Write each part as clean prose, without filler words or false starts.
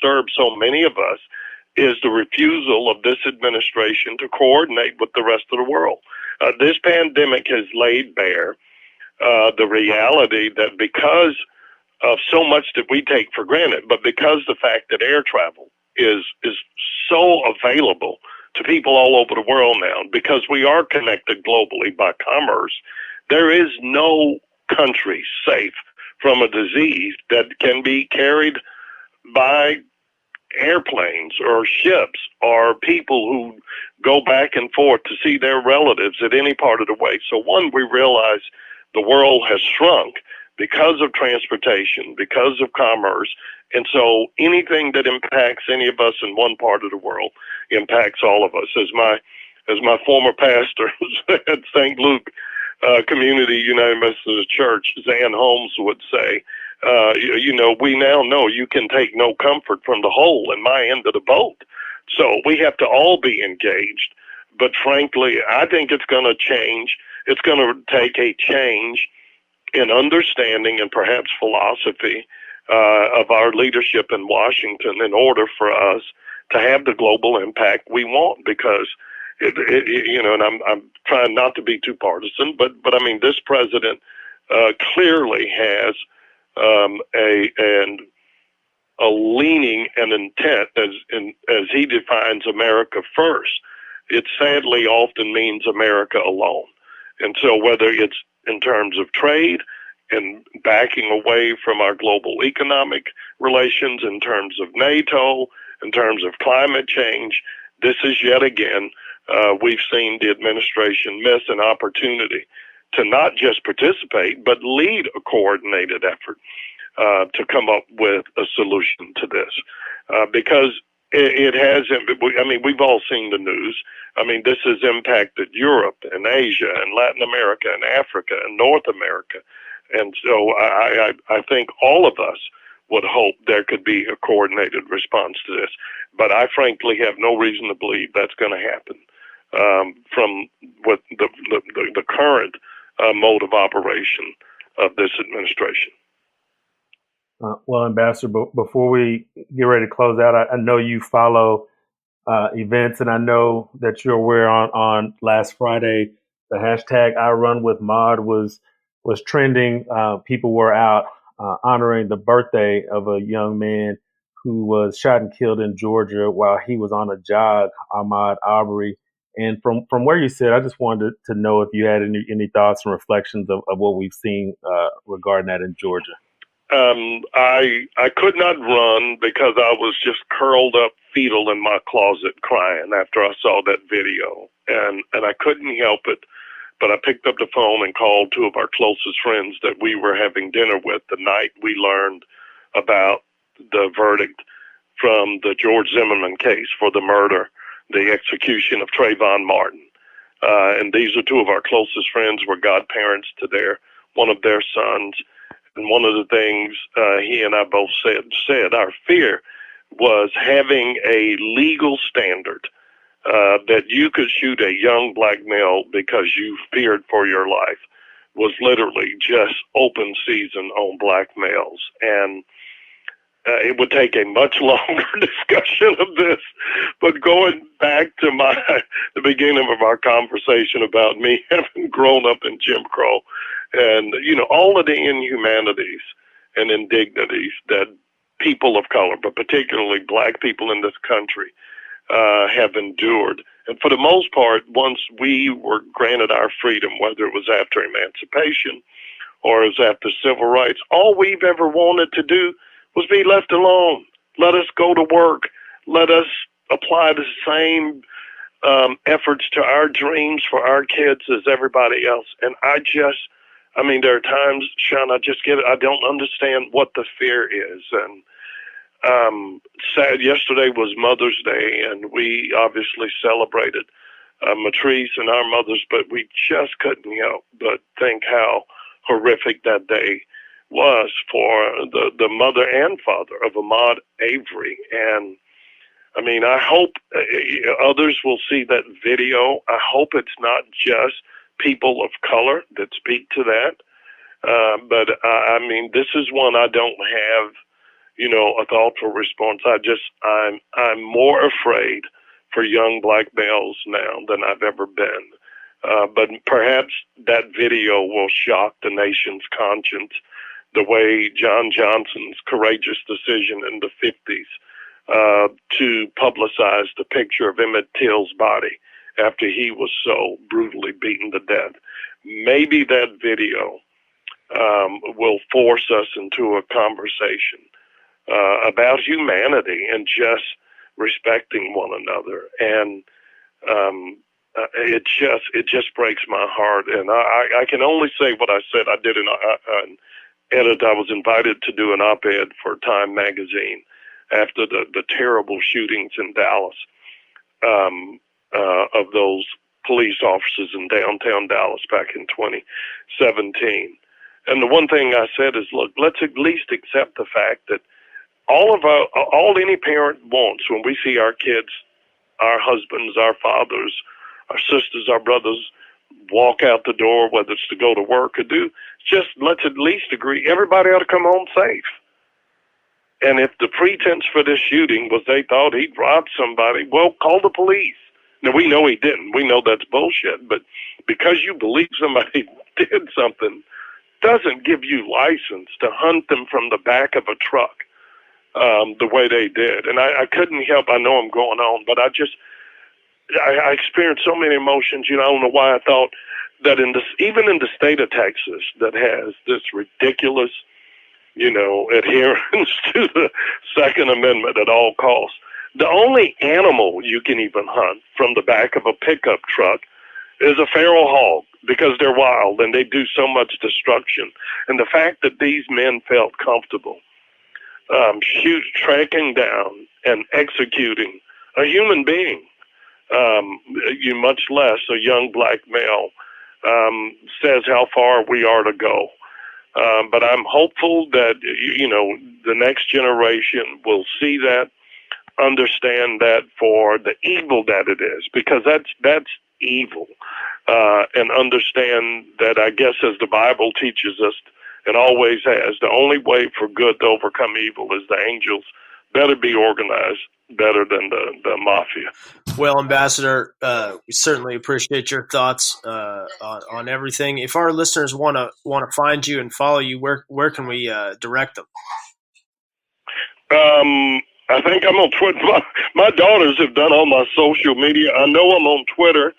disturbed so many of us is the refusal of this administration to coordinate with the rest of the world. This pandemic has laid bare the reality that because of so much that we take for granted, but because the fact that air travel is so available to people all over the world now, because we are connected globally by commerce, there is no country safe from a disease that can be carried by airplanes or ships or people who go back and forth to see their relatives at any part of the way. So one, we realize the world has shrunk because of transportation, because of commerce. And so anything that impacts any of us in one part of the world impacts all of us. As my former pastor at St. Luke Community United Methodist Church, Zan Holmes, would say, we now know you can take no comfort from the hole in my end of the boat. So we have to all be engaged. But frankly, I think it's going to change. It's going to take a change in understanding and perhaps philosophy of our leadership in Washington in order for us to have the global impact we want. Because and I'm trying not to be too partisan, but I mean, this president clearly has a leaning and intent as he defines America first. It sadly often means America alone. And so whether it's in terms of trade and backing away from our global economic relations, in terms of NATO, in terms of climate change, this is yet again, we've seen the administration miss an opportunity to not just participate, but lead a coordinated effort to come up with a solution to this. Because it has, I mean, we've all seen the news. I mean, this has impacted Europe and Asia and Latin America and Africa and North America. And so I think all of us would hope there could be a coordinated response to this. But I frankly have no reason to believe that's going to happen from what the current mode of operation of this administration. Well, Ambassador, before we get ready to close out, I know you follow events, and I know that you're aware on last Friday, the hashtag I Run With Maud was trending. People were out honoring the birthday of a young man who was shot and killed in Georgia while he was on a jog, Ahmaud Arbery. And from where you sit, I just wanted to know if you had any thoughts and reflections of what we've seen regarding that in Georgia. I could not run because I was just curled up fetal in my closet crying after I saw that video. And I couldn't help it, but I picked up the phone and called two of our closest friends that we were having dinner with the night we learned about the verdict from the George Zimmerman case for the murder, the execution of Trayvon Martin. And these are two of our closest friends, were godparents to one of their sons. And one of the things he and I both said our fear was having a legal standard that you could shoot a young black male because you feared for your life was literally just open season on black males. And it would take a much longer discussion of this, but going back to the beginning of our conversation about me having grown up in Jim Crow, and all of the inhumanities and indignities that people of color, but particularly black people in this country, have endured. And for the most part, once we were granted our freedom, whether it was after emancipation or it was after civil rights, all we've ever wanted to do was be left alone. Let us go to work. Let us apply the same efforts to our dreams for our kids as everybody else. And there are times, Shawn, I don't understand what the fear is. And yesterday was Mother's Day, and we obviously celebrated Matrice and our mothers, but we just couldn't help but think how horrific that day was for the mother and father of Ahmaud Arbery. And I hope others will see that video. I hope it's not just people of color that speak to that. But this is one I don't have a thoughtful response. I'm more afraid for young black males now than I've ever been. But perhaps that video will shock the nation's conscience the way John Johnson's courageous decision in the 50s to publicize the picture of Emmett Till's body after he was so brutally beaten to death. Maybe that video will force us into a conversation about humanity and just respecting one another. And it just breaks my heart. And I can only say what I said. I did an edit. I was invited to do an op-ed for Time magazine after the terrible shootings in Dallas of those police officers in downtown Dallas back in 2017. And the one thing I said is, look, let's at least accept the fact that all any parent wants when we see our kids, our husbands, our fathers, our sisters, our brothers walk out the door, whether it's to go to work or do, just let's at least agree everybody ought to come home safe. And if the pretense for this shooting was they thought he'd robbed somebody, well, call the police. Now, we know he didn't. We know that's bullshit. But because you believe somebody did something doesn't give you license to hunt them from the back of a truck the way they did. And I couldn't help, I know I'm going on, but I experienced so many emotions. I don't know why I thought that even in the state of Texas that has this ridiculous, adherence to the Second Amendment at all costs, the only animal you can even hunt from the back of a pickup truck is a feral hog, because they're wild and they do so much destruction. And the fact that these men felt comfortable tracking down and executing a human being, you much less a young black male, says how far we are to go. But I'm hopeful that, the next generation will see that, understand that for the evil that it is, because that's evil, and understand that, I guess, as the Bible teaches us and always has, the only way for good to overcome evil is the angels better be organized better than the mafia. Well, Ambassador, we certainly appreciate your thoughts on everything. If our listeners want to find you and follow you, where can we direct them? I think I'm on Twitter. My daughters have done all my social media. I know I'm on Twitter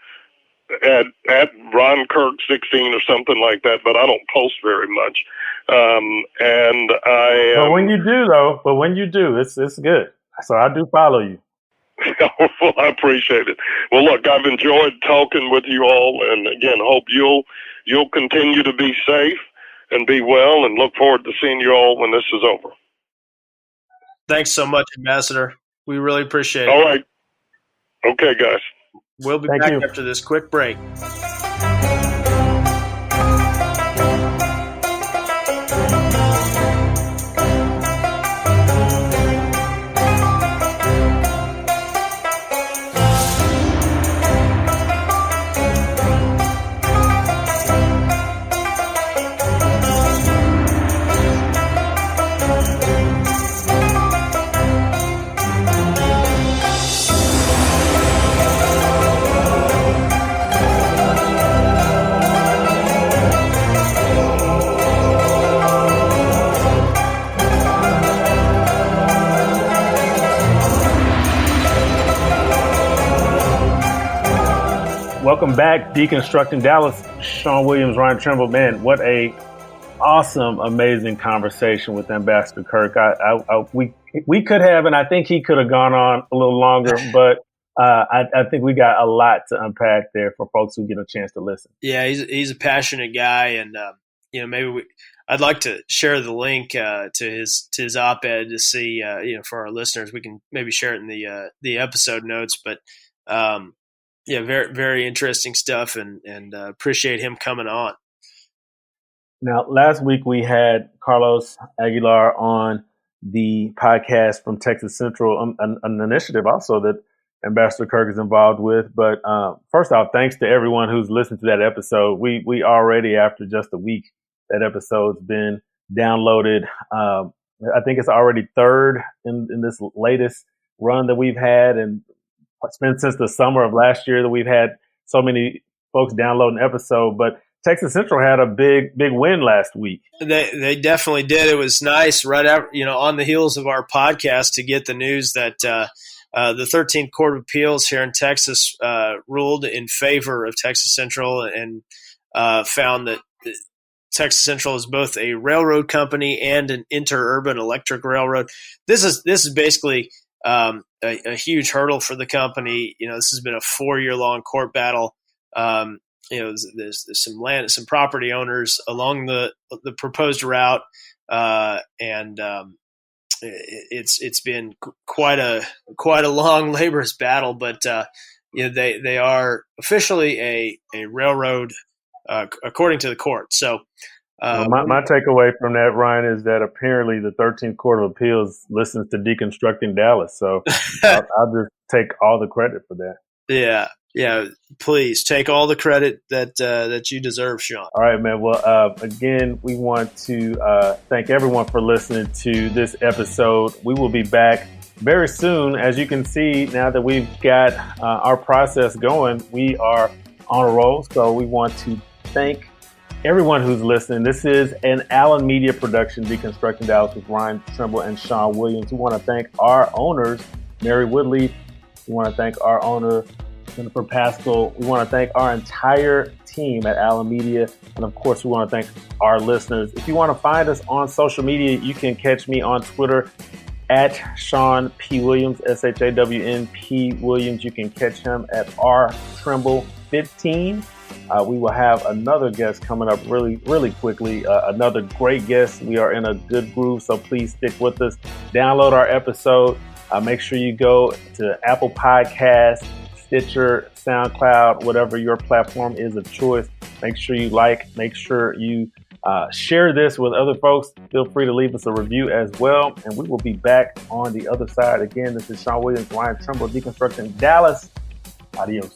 at Ron Kirk 16 or something like that, but I don't post very much. And I. But when you do, it's good. So I do follow you. Well, I appreciate it. Well, look, I've enjoyed talking with you all, and again, hope you'll continue to be safe and be well, and look forward to seeing you all when this is over. Thanks so much, Ambassador. We really appreciate it. All right. Okay, guys. We'll be back after this quick break. Welcome back, Deconstructing Dallas. Shawn Williams, Ryan Trimble. Man, what a awesome, amazing conversation with Ambassador Kirk. We could have, and I think he could have gone on a little longer, but I think we got a lot to unpack there for folks who get a chance to listen. Yeah, he's a passionate guy, and maybe I'd like to share the link to his op-ed to see for our listeners. We can maybe share it in the episode notes, but. Yeah, very, very interesting stuff, and appreciate him coming on. Now, last week we had Carlos Aguilar on the podcast from Texas Central, an initiative also that Ambassador Kirk is involved with. But first off, thanks to everyone who's listened to that episode. We already, after just a week, that episode's been downloaded I think it's already third in this latest run that we've had. And it's been since the summer of last year that we've had so many folks download an episode. But Texas Central had a big win last week. They definitely did. It was nice right after, on the heels of our podcast to get the news that the 13th Court of Appeals here in Texas ruled in favor of Texas Central and found that Texas Central is both a railroad company and an interurban electric railroad. This is basically a huge hurdle for the company. This has been a 4-year-long court battle. There's some property owners along the proposed route, and it's been quite a long, laborious battle. But they are officially a railroad according to the court. So. My takeaway from that, Ryan, is that apparently the 13th Court of Appeals listens to Deconstructing Dallas. So I'll just take all the credit for that. Yeah. Please take all the credit that you deserve, Shawn. All right, man. Well, again, we want to thank everyone for listening to this episode. We will be back very soon. As you can see, now that we've got our process going, we are on a roll. So we want to thank everyone who's listening. This is an Allen Media production, Deconstructing Dallas with Ryan Trimble and Shawn Williams. We want to thank our owners, Mary Woodley. We want to thank our owner, Jennifer Pascal. We want to thank our entire team at Allen Media. And of course, we want to thank our listeners. If you want to find us on social media, you can catch me on Twitter at Shawn P. Williams, SHAWNP Williams. You can catch him at rtrimble15. We will have another guest coming up really, really quickly. Another great guest. We are in a good groove, so please stick with us. Download our episode. Make sure you go to Apple Podcasts, Stitcher, SoundCloud, whatever your platform is of choice. Make sure you make sure you share this with other folks. Feel free to leave us a review as well. And we will be back on the other side. Again, this is Shawn Williams, Ryan Trimble, Deconstructing Dallas. Adios.